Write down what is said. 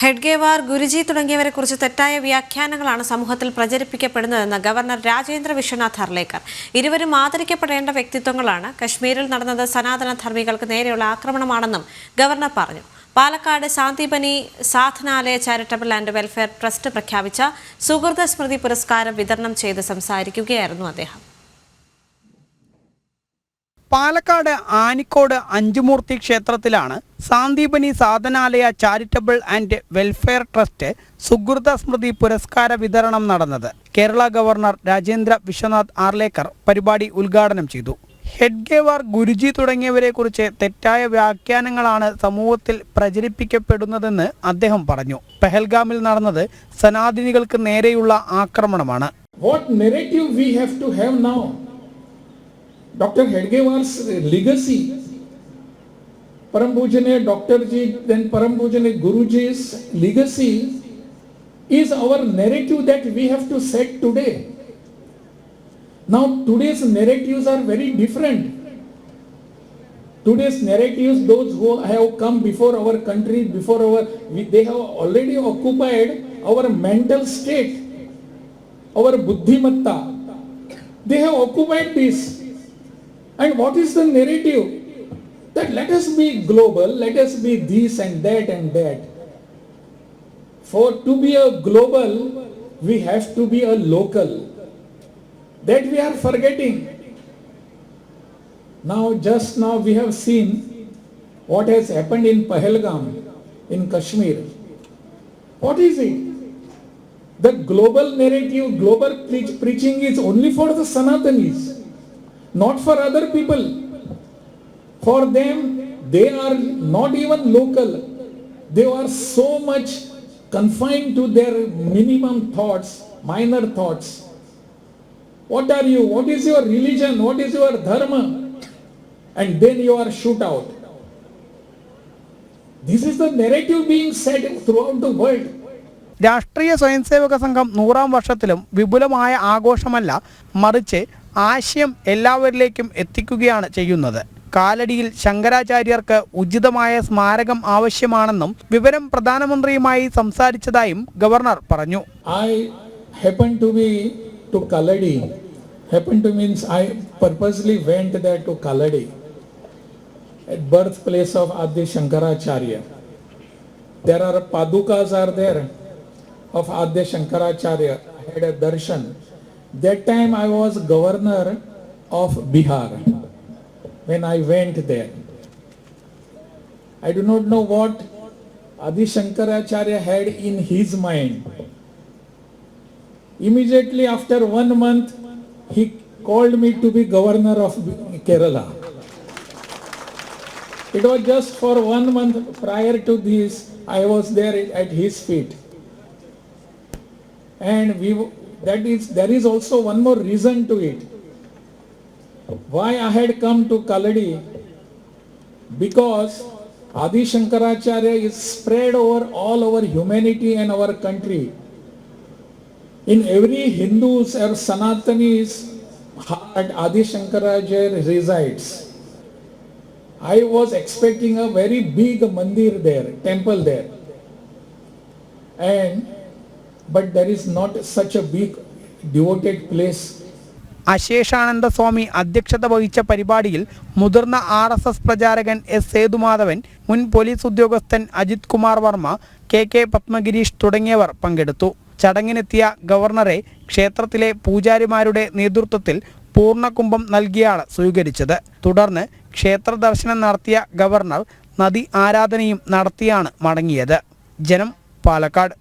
ഹെഡ്ഗേവാർ, ഗുരുജി തുടങ്ങിയവരെക്കുറിച്ച് തെറ്റായ വ്യാഖ്യാനങ്ങളാണ് സമൂഹത്തിൽ പ്രചരിപ്പിക്കപ്പെടുന്നതെന്ന് ഗവർണർ രാജേന്ദ്ര വിശ്വനാഥ് അർലേക്കർ. ഇരുവരും ആദരിക്കപ്പെടേണ്ട വ്യക്തിത്വങ്ങളാണ്. കശ്മീരിൽ നടന്നത് സനാതന ധർമ്മികൾക്ക് നേരെയുള്ള ആക്രമണമാണെന്നും ഗവർണർ പറഞ്ഞു. Palakkad Sandipani Sadhanalaya charitable and welfare trust പ്രഖ്യാപിച്ച സുഹൃത സ്മൃതി പുരസ്കാരം വിതരണം ചെയ്ത് സംസാരിക്കുകയായിരുന്നു അദ്ദേഹം. പാലക്കാട് ആനിക്കോട് അഞ്ചുമൂർത്തി ക്ഷേത്രത്തിലാണ് Sandipani Sadhanalaya charitable and welfare trust സുഹൃത സ്മൃതി പുരസ്കാര വിതരണം നടന്നത്. കേരള ഗവർണർ രാജേന്ദ്ര വിശ്വനാഥ് ആർലേക്കർ പരിപാടി ഉദ്ഘാടനം ചെയ്തു. ഹെഡ്ഗേവാർ, ഗുരുജി തുടങ്ങിയവരെക്കുറിച്ച് തെറ്റായ വ്യാഖ്യാനങ്ങളാണ് സമൂഹത്തിൽ പ്രചരിപ്പിക്കപ്പെടുന്നതെന്ന് അദ്ദേഹം പറഞ്ഞു. പെഹൽഗാമിൽ നടന്നത് സനാതനികൾക്ക് നേരെയുള്ള ആക്രമണമാണ്. Dr. Hedgewar's legacy, Param Pujane Dr. Ji, then Param Pujane Guruji's legacy is our narrative that we have to set today. Now today's narratives are very different. Today's narratives, those who have come before our country, they have already occupied our mental state, our buddhimatta. They have occupied this. And what is the narrative? That let us be global, let us be this and that and that. For to be a global, we have to be a local. That we are forgetting. Just now we have seen what has happened in Pahalgam, in Kashmir. What is it? The global narrative, global preaching is only for the Sanatanis. Not for other people. For them, they are not even local. They are so much confined to their minimum thoughts, minor thoughts. What are you? What is your religion? What is your dharma? And then you are shoot out. This is the narrative being said throughout the world. രാഷ്ട്രീയ സ്വയംസേവക സംഘം 100ാം വർഷത്തിലും വിപുലമായ ആഘോഷമല്ല, മറിച്ച് ആശയം എല്ലാവരിലേക്കും എത്തിക്കുകയാണ് ചെയ്യുന്നത്. കാലടിയിൽ ശങ്കരാചാര്യർക്ക് ഉചിതമായ സ്മാരകം ആവശ്യമാണെന്നും വിവരം പ്രധാനമന്ത്രിയുമായി സംസാരിച്ചതായും ഗവർണർ പറഞ്ഞു. I happen to be to Kaladi. Happen to means I purposely went there to Kaladi, at birthplace of Adi Shankaracharya. There are padukas are there of Adi Shankaracharya. I had a darshan. That time I was governor of Bihar when I went there. I do not know what Adi Shankaracharya had in his mind. Immediately after 1 month, he called me to be governor of Kerala. It was just for 1 month. Prior to this, I was there at his feet. And there is also one more reason to it. Why I had come to Kaladi? Because Adi Shankaracharya is spread over all our humanity and our country. In every Hindu's or Sanatani's heart, Adi Shankaracharya resides. I was expecting a very big mandir there, temple there. But there is not such a big devoted place. അശേഷാനന്ദ സ്വാമി അധ്യക്ഷത വഹിച്ച പരിപാടിയിൽ മുതിർന്ന RSS പ്രചാരകൻ S Sethumadhavan, മുൻ police ഉദ്യോഗസ്ഥൻ Ajith Kumar Varma, K Padmagirish തുടങ്ങിയവർ പങ്കെടുത്തു. ചടങ്ങിനെത്തിയ ഗവർണറെ ക്ഷേത്രത്തിലെ പൂജാരിമാരുടെ നേതൃത്വത്തിൽ പൂർണ്ണകുംഭം നൽകിയാണ് സ്വീകരിച്ചത്. തുടർന്ന് ക്ഷേത്ര ദർശനം നടത്തിയ ഗവർണർ നദി ആരാധനയും നടത്തിയാണ് മടങ്ങിയത്. ജനം, പാലക്കാട്.